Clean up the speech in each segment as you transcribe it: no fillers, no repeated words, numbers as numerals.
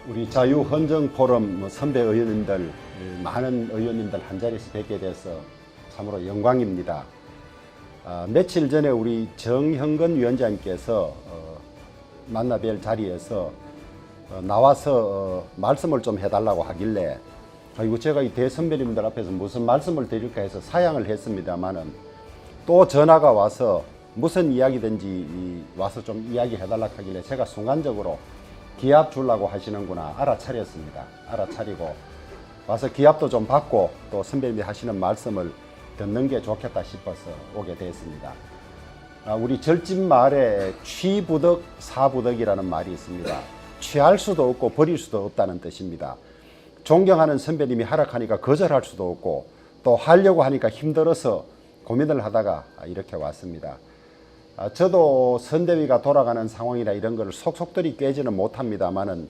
우리 자유헌정포럼 선배 의원님들, 많은 의원님들 한자리에서 뵙게 돼서 참으로 영광입니다. 며칠 전에 우리 정형근 위원장님께서 만나 뵐 자리에서 나와서 말씀을 좀 해달라고 하길래 아이고 제가 이 대선배님들 앞에서 무슨 말씀을 드릴까 해서 사양을 했습니다만은 또 전화가 와서 무슨 이야기든지 와서 좀 이야기해달라고 하길래 제가 순간적으로 기합 주려고 하시는구나 알아차렸습니다. 알아차리고 와서 기합도 좀 받고 또 선배님이 하시는 말씀을 듣는 게 좋겠다 싶어서 오게 됐습니다. 우리 절집 말에 취부덕 사부덕이라는 말이 있습니다. 취할 수도 없고 버릴 수도 없다는 뜻입니다. 존경하는 선배님이 하락하니까 거절할 수도 없고 또 하려고 하니까 힘들어서 고민을 하다가 이렇게 왔습니다. 저도 선대위가 돌아가는 상황이라 이런 걸 속속들이 꿰지는 못합니다만은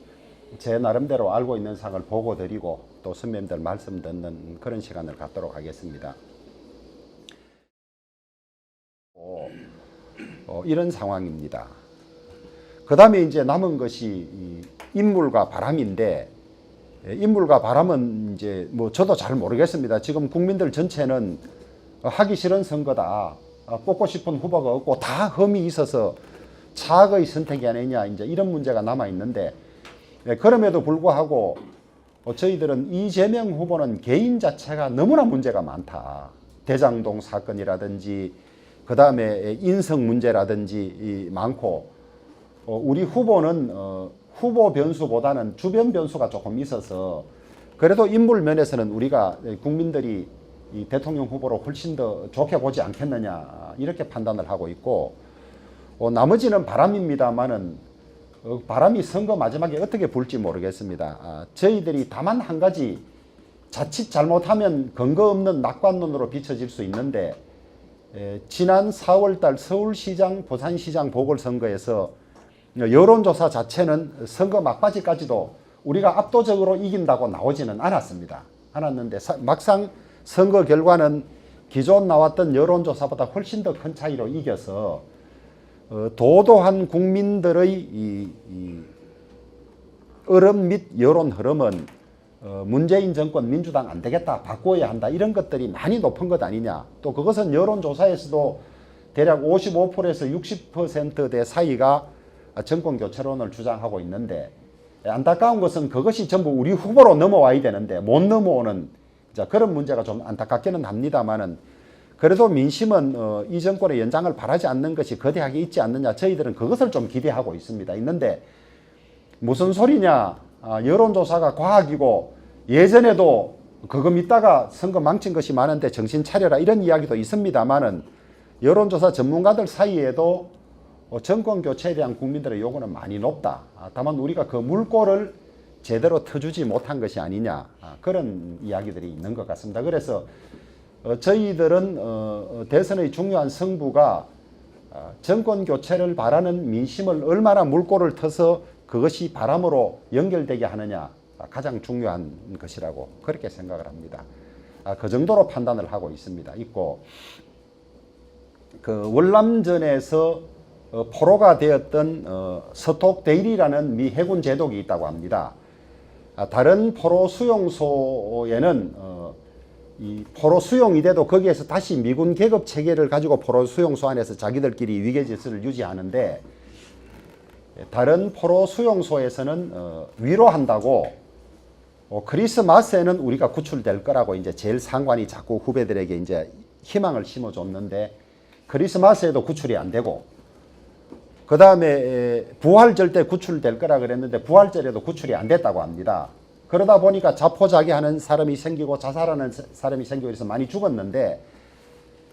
제 나름대로 알고 있는 상을 보고 드리고 또 선배님들 말씀 듣는 그런 시간을 갖도록 하겠습니다. 이런 상황입니다. 그 다음에 이제 남은 것이 인물과 바람인데, 인물과 바람은 이제 뭐 저도 잘 모르겠습니다. 지금 국민들 전체는 하기 싫은 선거다, 뽑고 싶은 후보가 없고 다 흠이 있어서 차악의 선택이 아니냐, 이제 이런 문제가 남아 있는데, 그럼에도 불구하고 저희들은 이재명 후보는 개인 자체가 너무나 문제가 많다. 대장동 사건이라든지 그 다음에 인성 문제라든지 많고, 우리 후보는 후보 변수보다는 주변 변수가 조금 있어서 그래도 인물 면에서는 우리가 국민들이 이 대통령 후보로 훨씬 더 좋게 보지 않겠느냐 이렇게 판단을 하고 있고, 나머지는 바람입니다만은 바람이 선거 마지막에 어떻게 불지 모르겠습니다. 저희들이 다만 한 가지, 자칫 잘못하면 근거 없는 낙관론으로 비춰질 수 있는데, 지난 4월달 서울시장, 부산시장 보궐선거에서 여론조사 자체는 선거 막바지까지도 우리가 압도적으로 이긴다고 나오지는 않았습니다. 않았는데 막상 선거 결과는 기존 나왔던 여론조사보다 훨씬 더 큰 차이로 이겨서 도도한 국민들의 이 흐름 및 여론 흐름은 문재인 정권 민주당 안 되겠다, 바꿔야 한다, 이런 것들이 많이 높은 것 아니냐. 또 그것은 여론조사에서도 대략 55%에서 60%대 사이가 정권 교체론을 주장하고 있는데, 안타까운 것은 그것이 전부 우리 후보로 넘어와야 되는데 못 넘어오는 그런 문제가 좀 안타깝기는 합니다만은, 그래도 민심은 이 정권의 연장을 바라지 않는 것이 거대하게 있지 않느냐, 저희들은 그것을 좀 기대하고 있습니다. 있는데 무슨 소리냐, 여론조사가 과학이고 예전에도 그거 믿다가 선거 망친 것이 많은데 정신 차려라, 이런 이야기도 있습니다만은 여론조사 전문가들 사이에도 정권 교체에 대한 국민들의 요구는 많이 높다. 다만 우리가 그 물꼬를 제대로 터주지 못한 것이 아니냐, 그런 이야기들이 있는 것 같습니다. 그래서 저희들은 대선의 중요한 승부가 정권 교체를 바라는 민심을 얼마나 물꼬를 터서 그것이 바람으로 연결되게 하느냐, 가장 중요한 것이라고 그렇게 생각을 합니다. 그 정도로 판단을 하고 있습니다. 있고, 그 월남전에서 포로가 되었던 서톡데일이라는 미 해군 제독이 있다고 합니다. 다른 포로 수용소에는 이 포로 수용이 돼도 거기에서 다시 미군 계급 체계를 가지고 포로 수용소 안에서 자기들끼리 위계 질서를 유지하는데, 다른 포로 수용소에서는 위로한다고 크리스마스에는 우리가 구출될 거라고 이제 제일 상관이 자꾸 후배들에게 이제 희망을 심어줬는데, 크리스마스에도 구출이 안 되고, 그 다음에 부활절 때 구출될 거라 그랬는데 부활절에도 구출이 안 됐다고 합니다. 그러다 보니까 자포자기하는 사람이 생기고 자살하는 사람이 생기고 해서 많이 죽었는데,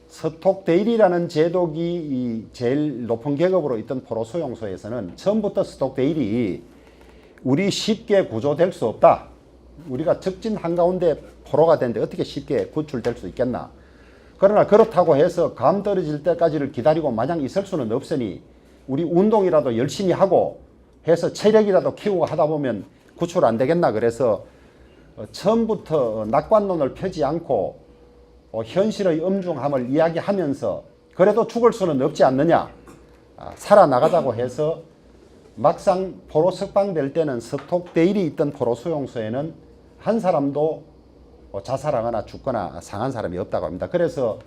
서톡데일이라는 제독이 제일 높은 계급으로 있던 포로 수용소에서는 처음부터 서톡데일이 우리 쉽게 구조될 수 없다, 우리가 적진 한가운데 포로가 됐는데 어떻게 쉽게 구출될 수 있겠나, 그러나 그렇다고 해서 감 떨어질 때까지를 기다리고 마냥 있을 수는 없으니 우리 운동이라도 열심히 하고 해서 체력이라도 키우고 하다 보면 구출 안 되겠나, 그래서 처음부터 낙관론을 펴지 않고 현실의 엄중함을 이야기하면서 그래도 죽을 수는 없지 않느냐, 살아나가자고 해서 막상 포로 석방될 때는 스톡데일이 있던 포로 수용소에는 한 사람도 자살하거나 죽거나 상한 사람이 없다고 합니다. 그래서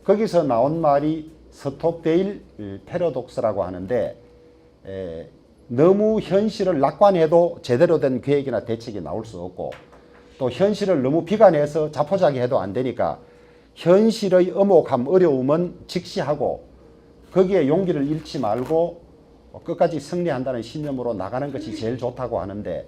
거기서 나온 말이 스톡데일 패러독스라고 하는데, 너무 현실을 낙관해도 제대로 된 계획이나 대책이 나올 수 없고, 또 현실을 너무 비관해서 자포자기해도 안 되니까 현실의 엄혹함, 어려움은 직시하고 거기에 용기를 잃지 말고 끝까지 승리한다는 신념으로 나가는 것이 제일 좋다고 하는데,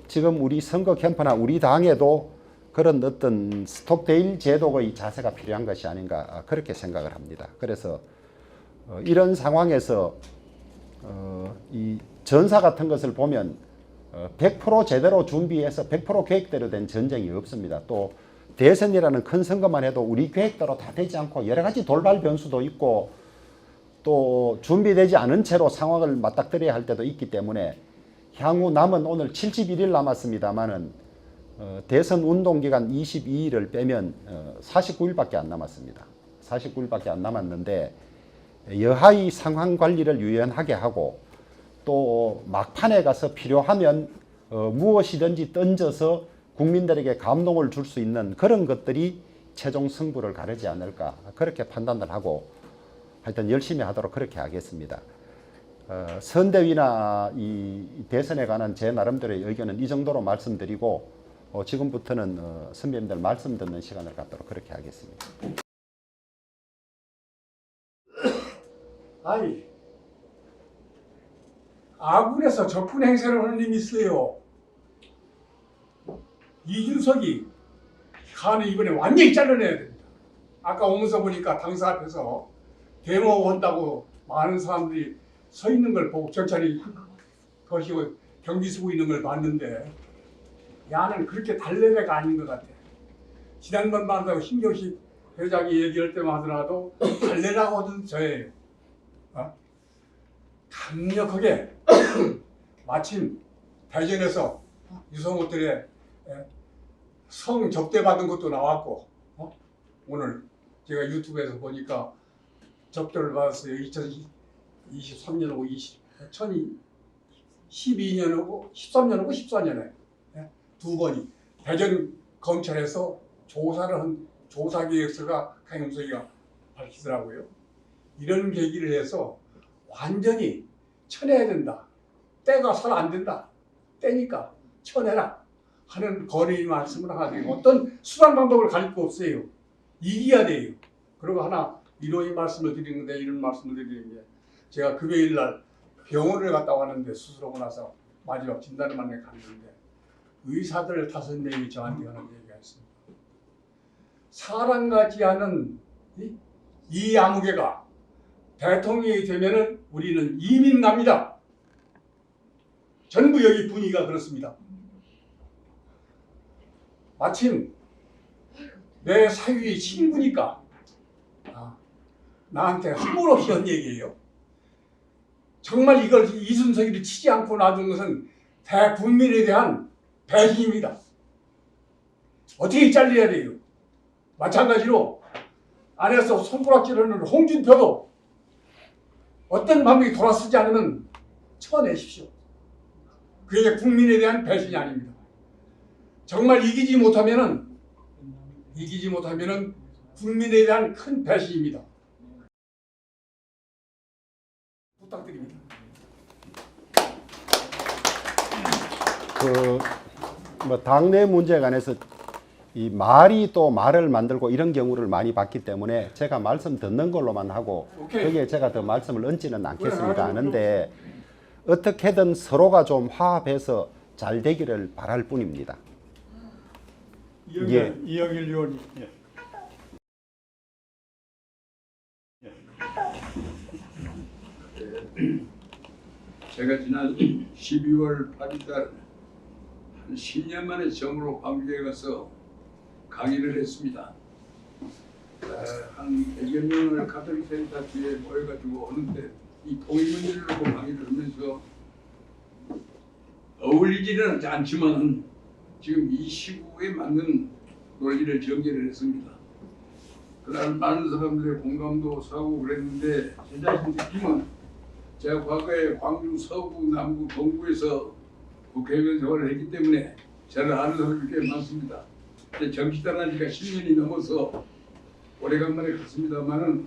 지금 우리 선거 캠프나 우리 당에도 그런 어떤 스톡데일 제도의 자세가 필요한 것이 아닌가, 그렇게 생각을 합니다. 그래서 이런 상황에서 이 전사 같은 것을 보면 100% 제대로 준비해서 100% 계획대로 된 전쟁이 없습니다. 또 대선이라는 큰 선거만 해도 우리 계획대로 다 되지 않고 여러 가지 돌발 변수도 있고, 또 준비되지 않은 채로 상황을 맞닥뜨려야 할 때도 있기 때문에, 향후 남은 오늘 71일 남았습니다만은 대선 운동기간 22일을 빼면 49일밖에 안 남았습니다. 49일밖에 안 남았는데, 여하의 상황 관리를 유연하게 하고, 또 막판에 가서 필요하면 무엇이든지 던져서 국민들에게 감동을 줄 수 있는 그런 것들이 최종 승부를 가르지 않을까, 그렇게 판단을 하고 하여튼 열심히 하도록 그렇게 하겠습니다. 선대위나 이 대선에 관한 제 나름대로의 의견은 이 정도로 말씀드리고, 지금부터는 선배님들 말씀 듣는 시간을 갖도록 그렇게 하겠습니다. 아니, 아군에서 적군 행세를 하는 힘이 있어요. 이준석이 칸을 이번에 완전히 잘라내야 됩니다. 아까 오면서 보니까 당사 앞에서 데모 온다고 많은 사람들이 서 있는 걸 보고 경찰이 거시고 경비 쓰고 있는 걸 봤는데, 야는 그렇게 달래배가 아닌 것 같아. 지난번만 하고 신경식 회장이 얘기할 때만 하더라도 달래라고 하던 저예요. 강력하게 마침 대전에서 유성호텔에 성 접대받은 것도 나왔고, 오늘 제가 유튜브에서 보니까 접대를 받았어요. 2023년하고 2012년하고 13년하고 14년에 두 번이 대전 검찰에서 조사를 한 조사 계획서가 강용석이가 밝히더라고요. 이런 계기를 해서 완전히 쳐내야 된다. 때가 설 안 된다. 때니까 쳐내라 하는 거리 말씀을 하나 드리고, 어떤 수단 방법을 가릴 거 없어요. 이겨야 돼요. 그리고 하나 이런 말씀을 드리는데, 이런 말씀을 드리는데, 제가 금요일 날 병원을 갔다 왔는데, 수술하고 나서 마지막 진단을 만나 갔는데 의사들 5명이 저한테 하는 얘기가 있습니다. 사람같지 않은 이 아무개가 대통령이 되면은 우리는 이민 갑니다. 전부 여기 분위기가 그렇습니다. 마침 내 사위 친구니까 나한테 한물 없이 한 얘기예요. 정말 이걸 이준석이를 치지 않고 놔둔 것은 대국민에 대한 배신입니다. 어떻게 잘려야 돼요? 마찬가지로 안에서 손가락질하는 홍준표도 어떤 방법이 돌아서지 않으면 쳐내십시오. 그게 국민에 대한 배신이 아닙니다. 정말 이기지 못하면은 국민에 대한 큰 배신입니다. 부탁드립니다. 당내 문제에 관해서 이 말이 또 말을 만들고 이런 경우를 많이 봤기 때문에 제가 말씀 듣는 걸로만 하고, 거기에 제가 더 말씀을 얹지는 않겠습니다. 하는데 어떻게든 서로가 좀 화합해서 잘 되기를 바랄 뿐입니다. 이영일 의원님. 제가 지난 12월 8일 날 한 10년 만에 처음으로 광주에 가서 강의를 했습니다. 한 100여 명을 가톨릭 센터 뒤에 모여가지고 어느때 이 통일 문제를 놓고 강의를 하면서 어울리지는 않지만 지금 이 시국에 맞는 논리를 전개를 했습니다. 그날 많은 사람들의 공감도 사고 그랬는데 제 자신 느낌은 제가 과거에 광주, 서구, 남구, 동구에서 국회의원 생활을 했기 때문에 저는 아는 사람이 꽤 많습니다. 근데 정치 떠난 지가 10년이 넘어서 오래간만에 갔습니다만은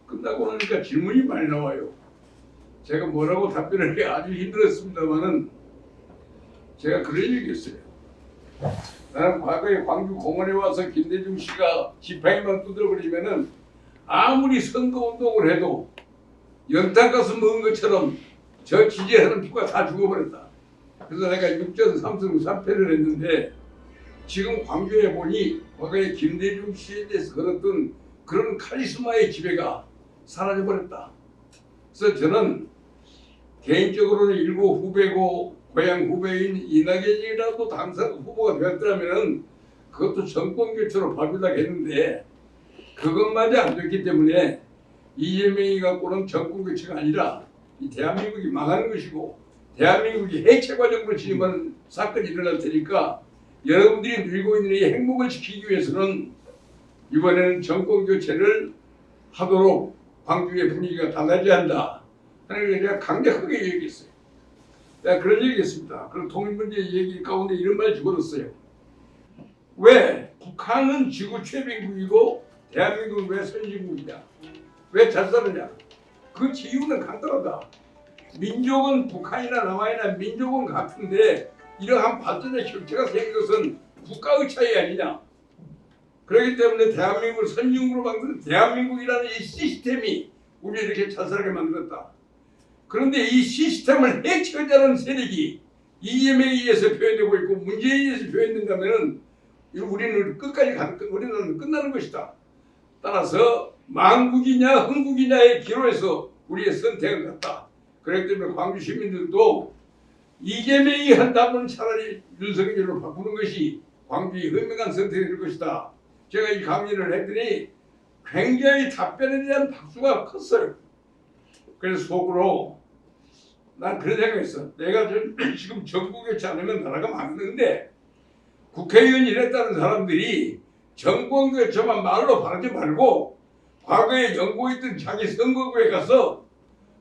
끝나고 나니까 질문이 많이 나와요. 제가 뭐라고 답변하기 아주 힘들었습니다만은 제가 그런 얘기했어요. 나는 과거에 광주 공원에 와서 김대중 씨가 지팡이만 두드려버리면은 아무리 선거운동을 해도 연탄가스 먹은 것처럼 저 지지하는 피가 다 죽어버렸다. 그래서 내가 6전 3승 3패를 했는데 지금 광주에 보니 과거에 김대중 씨에 대해서 걸었던 그런 카리스마의 지배가 사라져버렸다. 그래서 저는 개인적으로는 일고 후배고 고향 후배인 이낙연이라도 당선 후보가 되었더라면 그것도 정권 교체로 발표하겠는데 그것마저 안 됐기 때문에 이재명이 갖고는 정권 교체가 아니라 이 대한민국이 망하는 것이고 대한민국이 해체 과정으로 진입하는 사건이 일어날 테니까 여러분들이 누리고 있는 이 행복을 지키기 위해서는 이번에는 정권 교체를 하도록 광주의 분위기가 달라져야 한다 하는 걸 제가 강력하게 얘기했어요. 내가 그런 얘기했습니다. 그런 통일문제 얘기 가운데 이런 말 집어넣었어요. 왜 북한은 지구 최빈국이고 대한민국은 왜 선진국이냐? 왜 잘 사느냐? 그 이유는 간단하다. 민족은 북한이나 남한이나 민족은 같은데 이러한 발전의 형태가 생긴 것은 국가의 차이 아니냐? 그렇기 때문에 대한민국을 선진국으로 만드는 대한민국이라는 이 시스템이 우리를 이렇게 잘 살게 만들었다. 그런데 이 시스템을 해치우자는 세력이 이재명에 의해서 표현되고 있고 문재인에 의해서 표현된다면 우리는 우리는 끝나는 것이다. 따라서 망국이냐 흥국이냐의 기로에서 우리의 선택을 했다. 그렇기 때문에 광주 시민들도 이재명이 한다면 차라리 윤석열로 바꾸는 것이 광주의 현명한 선택이 될 것이다. 제가 이 강의를 했더니 굉장히 답변에 대한 박수가 컸어요. 그래서 속으로 난 그런 생각했어. 내가 지금 정부 교체 안 하면 나라가 망하는데 국회의원이 이랬다는 사람들이 정권 교체만 말로 바르지 말고 과거에 연구했던 자기 선거구에 가서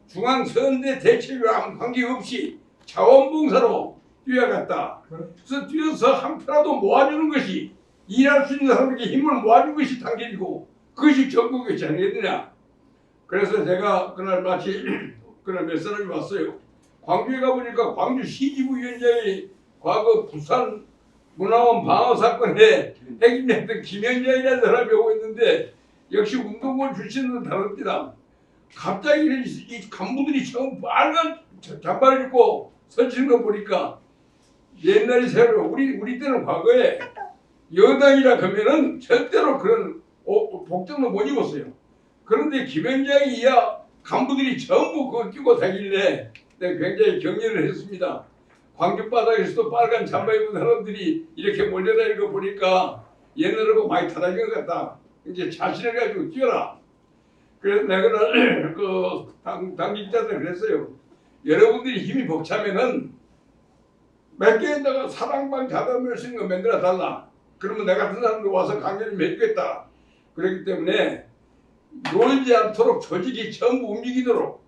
중앙선대 대책위와 관계없이 자원봉사로 뛰어갔다. 그래서 뛰어서 한 표라도 모아주는 것이 일할 수 있는 사람에게 힘을 모아주는 것이 단계이고 그것이 정권 교체 아니겠느냐. 그래서 제가 그날 마치 그날 몇 사람이 왔어요. 광주에 가보니까 광주 시지부 위원장이 과거 부산 문화원 방어 사건에 핵임했던 김현장이라는 사람이 오고 있는데 역시 운동권 출신은 다릅니다. 갑자기 이 간부들이 처음 빨간 잠바를 입고 서치는 거 보니까 옛날이 새로 우리 때는 과거에 여당이라 하면은 절대로 그런 복장도 못 입었어요. 그런데 김현장이 이야 간부들이 전부 그거 끼고 다길래 내가 굉장히 격려를 했습니다. 광주 바닥에서도 빨간 잠바 입은 사람들이 이렇게 몰려다니는 거 보니까 옛날하고 많이 달라진 것 같다. 이제 자신을 가지고 뛰어라. 그래서 내가 그 당직자들 그랬어요. 여러분들이 힘이 벅차면은 몇 개에다가 사랑방 자담을 쓰는 거 만들어 달라. 그러면 내 같은 사람도 와서 강연을 해주겠다. 그렇기 때문에 놀지 않도록 조직이 전부 움직이도록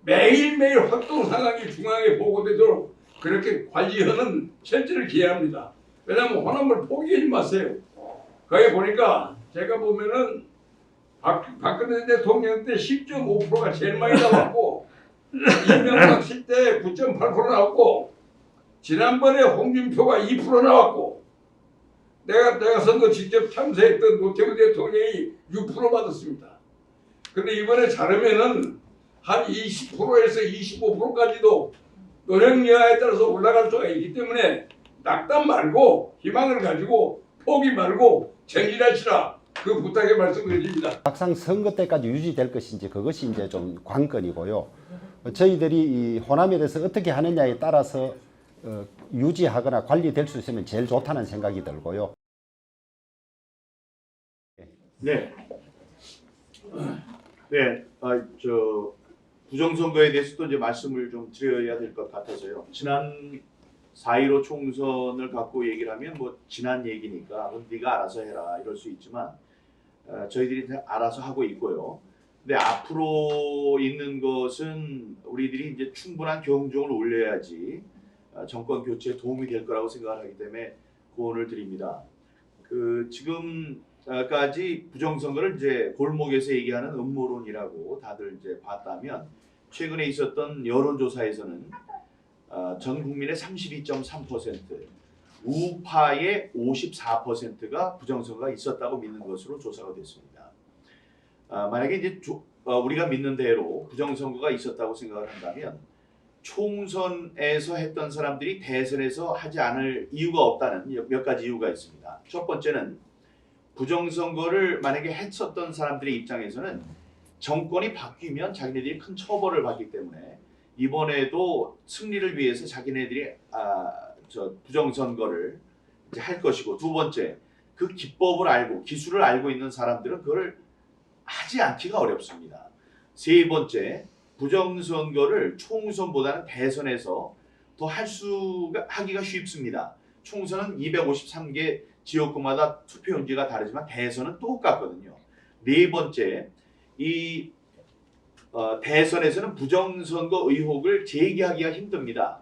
매일매일 활동 상황이 중앙에 보고되도록 그렇게 관리하는 철저를 기해야 합니다. 왜냐하면 호남을 포기하지 마세요. 거기 보니까 제가 보면은 박근혜 대통령 때 10.5%가 제일 많이 나왔고 이명박 씨 때 9.8% 나왔고 지난번에 홍준표가 2% 나왔고 내가 선거 직접 참석했던 노태우 대통령이 6% 받았습니다. 근데 이번에 잘하면은 한 20%에서 25%까지도 노력 여하에 따라서 올라갈 수가 있기 때문에 낙담 말고 희망을 가지고 포기 말고 전진하시라 그 부탁의 말씀을 드립니다. 막상 선거 때까지 유지될 것인지 그것이 이제 좀 관건이고요. 저희들이 이 호남에 대해서 어떻게 하느냐에 따라서 유지하거나 관리될 수 있으면 제일 좋다는 생각이 들고요. 네. 네. 부정선거에 대해서도 이제 말씀을 좀 드려야 될 것 같아서요. 지난 4.15 총선을 갖고 얘기를 하면 뭐 지난 얘기니까 네가 알아서 해라 이럴 수 있지만 저희들이 알아서 하고 있고요. 근데 앞으로 있는 것은 우리들이 이제 충분한 경종을 울려야지 정권 교체에 도움이 될 거라고 생각하기 때문에 고언을 드립니다. 그 지금까지 부정선거를 이제 골목에서 얘기하는 음모론이라고 다들 이제 봤다면 최근에 있었던 여론조사에서는 전 국민의 32.3%, 우파의 54%가 부정선거가 있었다고 믿는 것으로 조사가 됐습니다. 만약에 이제 우리가 믿는 대로 부정선거가 있었다고 생각을 한다면 총선에서 했던 사람들이 대선에서 하지 않을 이유가 없다는 몇 가지 이유가 있습니다. 첫 번째는 부정선거를 만약에 했었던 사람들의 입장에서는 정권이 바뀌면 자기네들이 큰 처벌을 받기 때문에 이번에도 승리를 위해서 자기네들이 부정선거를 이제 할 것이고, 두 번째, 그 기법을 알고 기술을 알고 있는 사람들은 그걸 하지 않기가 어렵습니다. 세 번째, 부정선거를 총선보다는 대선에서 더 하기가 쉽습니다. 총선은 253개 지역구마다 투표용지가 다르지만 대선은 똑같거든요. 네 번째, 이 대선에서는 부정선거 의혹을 제기하기가 힘듭니다.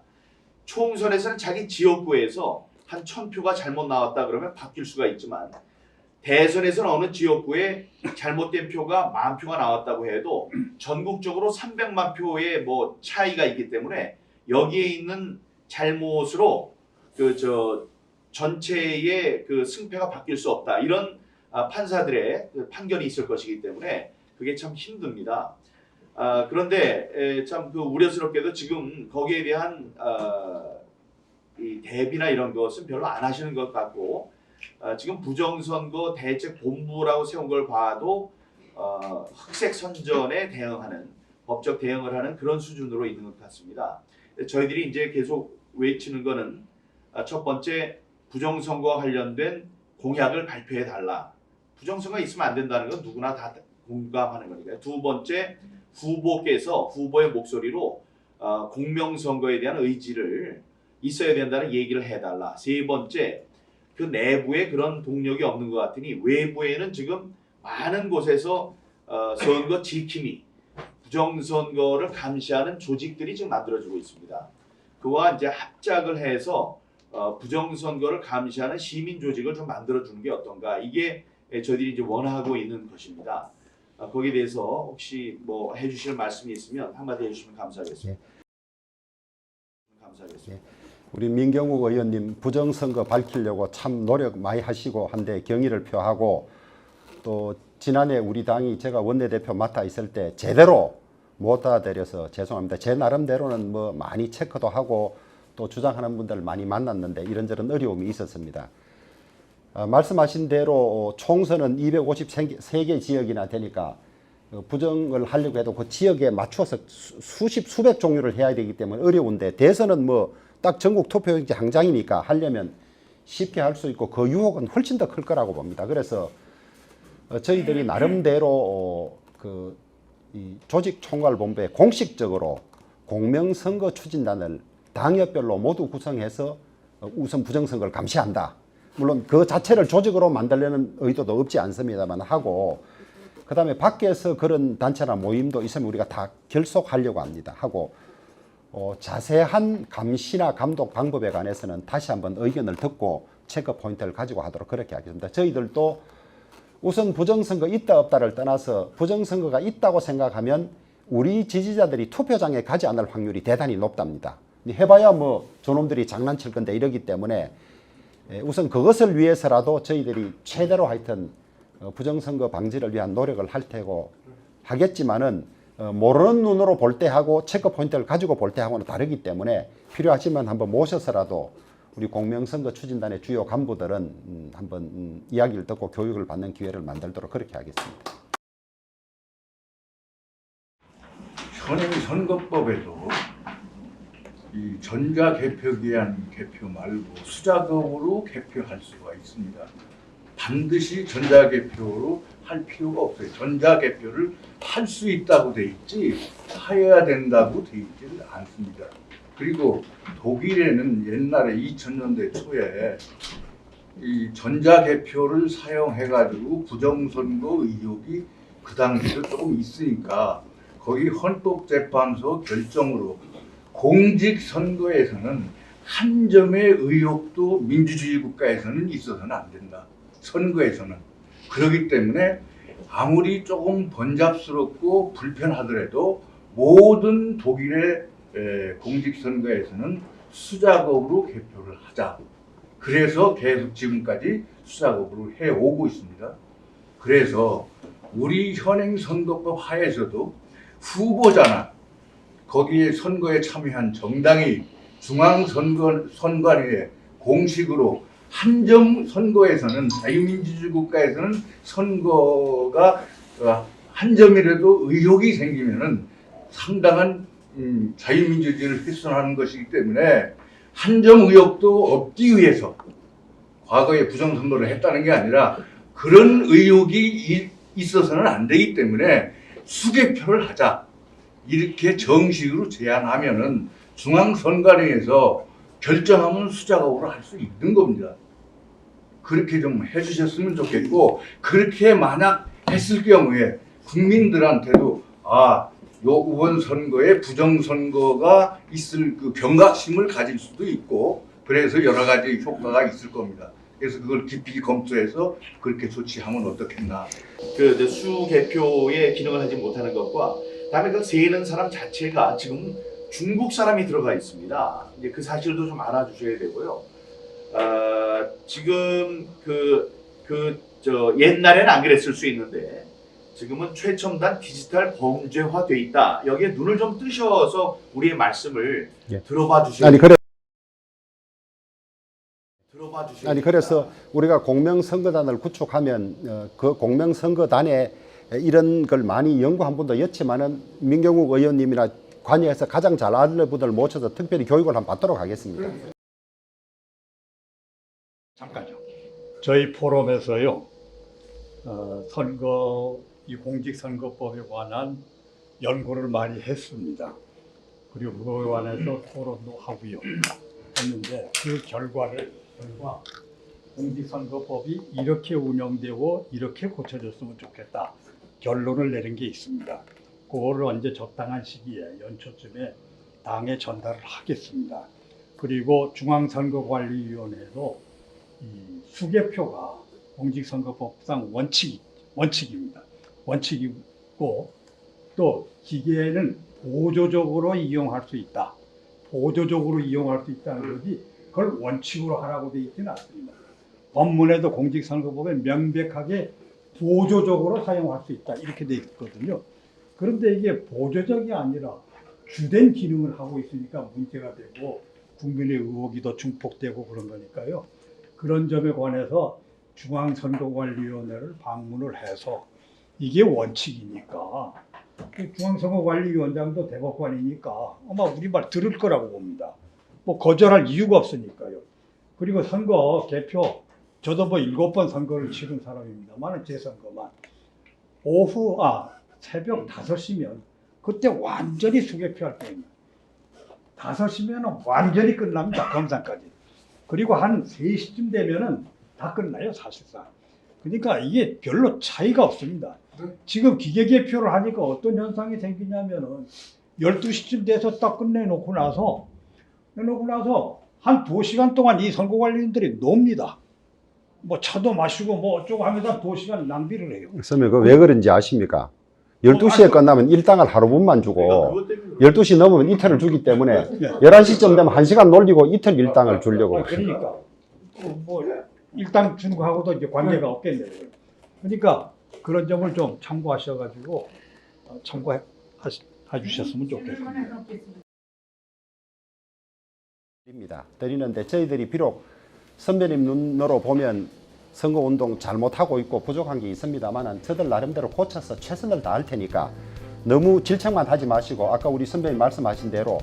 총선에서는 자기 지역구에서 한 1000표가 잘못 나왔다 그러면 바뀔 수가 있지만 대선에서는 어느 지역구에 잘못된 표가 10,000표가 나왔다고 해도 전국적으로 300만 표의 뭐 차이가 있기 때문에 여기에 있는 잘못으로 전체의 그 승패가 바뀔 수 없다. 이런 판사들의 판결이 있을 것이기 때문에 그게 참 힘듭니다. 그런데 참 그 우려스럽게도 지금 거기에 대한 이 대비나 이런 것은 별로 안 하시는 것 같고, 지금 부정선거 대책본부라고 세운 걸 봐도 흑색 선전에 대응하는, 법적 대응을 하는 그런 수준으로 있는 것 같습니다. 저희들이 이제 계속 외치는 거는 첫 번째, 부정선거와 관련된 공약을 발표해 달라. 부정선거가 있으면 안 된다는 건 누구나 다 공감하는 거니까요. 두 번째, 후보께서 후보의 목소리로 공명선거에 대한 의지를 있어야 된다는 얘기를 해달라. 세 번째, 그 내부에 그런 동력이 없는 것 같으니 외부에는 지금 많은 곳에서 선거 지킴이, 부정선거를 감시하는 조직들이 지금 만들어지고 있습니다. 그와 이제 합작을 해서 부정선거를 감시하는 시민 조직을 좀 만들어주는 게 어떤가. 이게 저희들이 이제 원하고 있는 것입니다. 거기에 대해서 혹시 뭐 해주실 말씀이 있으면 한마디 해주시면 감사하겠습니다. 감사하겠습니다. 우리 민경욱 의원님 부정선거 밝히려고 참 노력 많이 하시고 한데 경의를 표하고, 또 지난해 우리 당이 제가 원내대표 맡아 있을 때 제대로 못 받아들여서 죄송합니다. 제 나름대로는 뭐 많이 체크도 하고 또 주장하는 분들 많이 만났는데 이런저런 어려움이 있었습니다. 말씀하신 대로 총선은 253개 지역이나 되니까 부정을 하려고 해도 그 지역에 맞춰서 수백 종류를 해야 되기 때문에 어려운데, 대선은 뭐 딱 전국 투표용지 한 장이니까 하려면 쉽게 할 수 있고 그 유혹은 훨씬 더 클 거라고 봅니다. 그래서 저희들이 나름대로 이 조직총괄본부에 공식적으로 공명선거 추진단을 당협별로 모두 구성해서 우선 부정선거를 감시한다. 물론 그 자체를 조직으로 만들려는 의도도 없지 않습니다만 하고, 그 다음에 밖에서 그런 단체나 모임도 있으면 우리가 다 결속하려고 합니다. 하고 자세한 감시나 감독 방법에 관해서는 다시 한번 의견을 듣고 체크 포인트를 가지고 하도록 그렇게 하겠습니다. 저희들도 우선 부정선거 있다 없다를 떠나서 부정선거가 있다고 생각하면 우리 지지자들이 투표장에 가지 않을 확률이 대단히 높답니다. 해봐야 뭐 저놈들이 장난칠 건데 이러기 때문에 우선 그것을 위해서라도 저희들이 최대로 하여튼 부정선거 방지를 위한 노력을 할 테고 하겠지만은 모르는 눈으로 볼 때하고 체크 포인트를 가지고 볼 때하고는 다르기 때문에 필요하시면 한번 모셔서라도 우리 공명선거 추진단의 주요 간부들은 한번 이야기를 듣고 교육을 받는 기회를 만들도록 그렇게 하겠습니다. 현행 선거법에도 이 전자개표기한 개표 말고 수작업으로 개표할 수가 있습니다. 반드시 전자개표로 할 필요가 없어요. 전자개표를 할 수 있다고 돼 있지 해야 된다고 돼 있지는 않습니다. 그리고 독일에는 옛날에 2000년대 초에 이 전자개표를 사용해가지고 부정선거 의혹이 그 당시도 조금 있으니까 거기 헌법재판소 결정으로 공직선거에서는 한 점의 의혹도 민주주의 국가에서는 있어서는 안 된다. 선거에서는. 그렇기 때문에 아무리 조금 번잡스럽고 불편하더라도 모든 독일의 공직선거에서는 수작업으로 개표를 하자. 그래서 계속 지금까지 수작업으로 해오고 있습니다. 그래서 우리 현행선거법 하에서도 후보자나 거기에 선거에 참여한 정당이 중앙선관위에 공식으로 한 점 선거에서는 자유민주주의 국가에서는 선거가 한 점이라도 의혹이 생기면은 상당한 자유민주주의를 훼손하는 것이기 때문에 한 점 의혹도 없기 위해서 과거에 부정선거를 했다는 게 아니라 그런 의혹이 있어서는 안 되기 때문에 수개표를 하자 이렇게 정식으로 제안하면은 중앙선관위에서 결정하면 수작업으로 할 수 있는 겁니다. 그렇게 좀 해주셨으면 좋겠고 그렇게 만약 했을 경우에 국민들한테도 요 이번 선거에 부정선거가 있을 그 경각심을 가질 수도 있고 그래서 여러 가지 효과가 있을 겁니다. 그래서 그걸 깊이 검토해서 그렇게 조치하면 어떻겠나. 그 수개표의 기능을 하지 못하는 것과 그다음에 그 세는 사람 자체가 지금 중국 사람이 들어가 있습니다. 이제 그 사실도 좀 알아주셔야 되고요. 지금 옛날에는 안 그랬을 수 있는데 지금은 최첨단 디지털 범죄화돼 있다. 여기에 눈을 좀 뜨셔서 우리의 말씀을 들어봐 주셔야 됩니다. 그래서 우리가 공명선거단을 구축하면 그 공명선거단에 이런 걸 많이 연구한 분도 있지만은 민경욱 의원님이나 관여해서 가장 잘 아는 분들 모셔서 특별히 교육을 한번 받도록 하겠습니다. 잠깐요. 저희 포럼에서요, 이 공직선거법에 관한 연구를 많이 했습니다. 그리고 그거에 관해서 토론도 하고요. 했는데 그 결과 공직선거법이 이렇게 운영되고 이렇게 고쳐졌으면 좋겠다. 결론을 내린 게 있습니다. 그거를 언제 적당한 시기에 연초쯤에 당에 전달을 하겠습니다. 그리고 중앙선거관리위원회도 이 수개표가 공직선거법상 원칙입니다. 원칙이고 또 기계는 보조적으로 이용할 수 있다. 보조적으로 이용할 수 있다는 거지 그걸 원칙으로 하라고 되어 있지는 않습니다. 법문에도 공직선거법에 명백하게 보조적으로 사용할 수 있다 이렇게 되어 있거든요. 그런데 이게 보조적이 아니라 주된 기능을 하고 있으니까 문제가 되고 국민의 의혹이 더 증폭되고 그런 거니까요. 그런 점에 관해서 중앙선거관리위원회를 방문을 해서 이게 원칙이니까 중앙선거관리위원장도 대법관이니까 아마 우리 말 들을 거라고 봅니다. 뭐 거절할 이유가 없으니까요. 그리고 선거 개표 저도 뭐 7번 선거를 치른 사람입니다만 제 선거만 새벽 5시면 그때 완전히 수개표할 때입니다. 5시면 완전히 끝납니다. 검사까지. 그리고 한 3시쯤 되면은 다 끝나요, 사실상. 그러니까 이게 별로 차이가 없습니다. 지금 기계 개표를 하니까 어떤 현상이 생기냐면은 12시쯤 돼서 딱 끝내놓고 나서 한 2시간 동안 이 선거관리인들이 놉니다. 뭐 차도 마시고 뭐 어쩌고 하면서 한 2시간 낭비를 해요. 선생님, 그 왜 그런지 아십니까? 12시에 끝나면 일당을 하루 분만 주고 12시 넘으면 이틀을 주기 때문에 11시쯤 되면 1시간 놀리고 이틀 일당을 주려고. 그러니까 뭐 일당 주는 거하고도 이제 관계가 없겠네요. 그러니까 그런 점을 좀 참고하셔가지고 참고해 주셨으면 좋겠습니다. 드리는데 저희들이 비록 선배님 눈으로 보면 선거운동 잘못하고 있고 부족한 게 있습니다만 저들 나름대로 고쳐서 최선을 다할 테니까 너무 질책만 하지 마시고 아까 우리 선배님 말씀하신 대로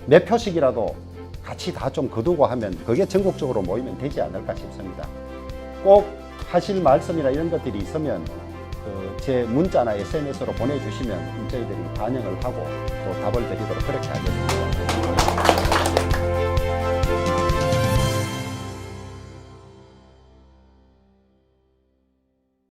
몇 표씩이라도 같이 다 좀 거두고 하면 그게 전국적으로 모이면 되지 않을까 싶습니다. 꼭 하실 말씀이나 이런 것들이 있으면 제 문자나 SNS로 보내주시면 저희들이 반영을 하고 또 답을 드리도록 그렇게 하겠습니다.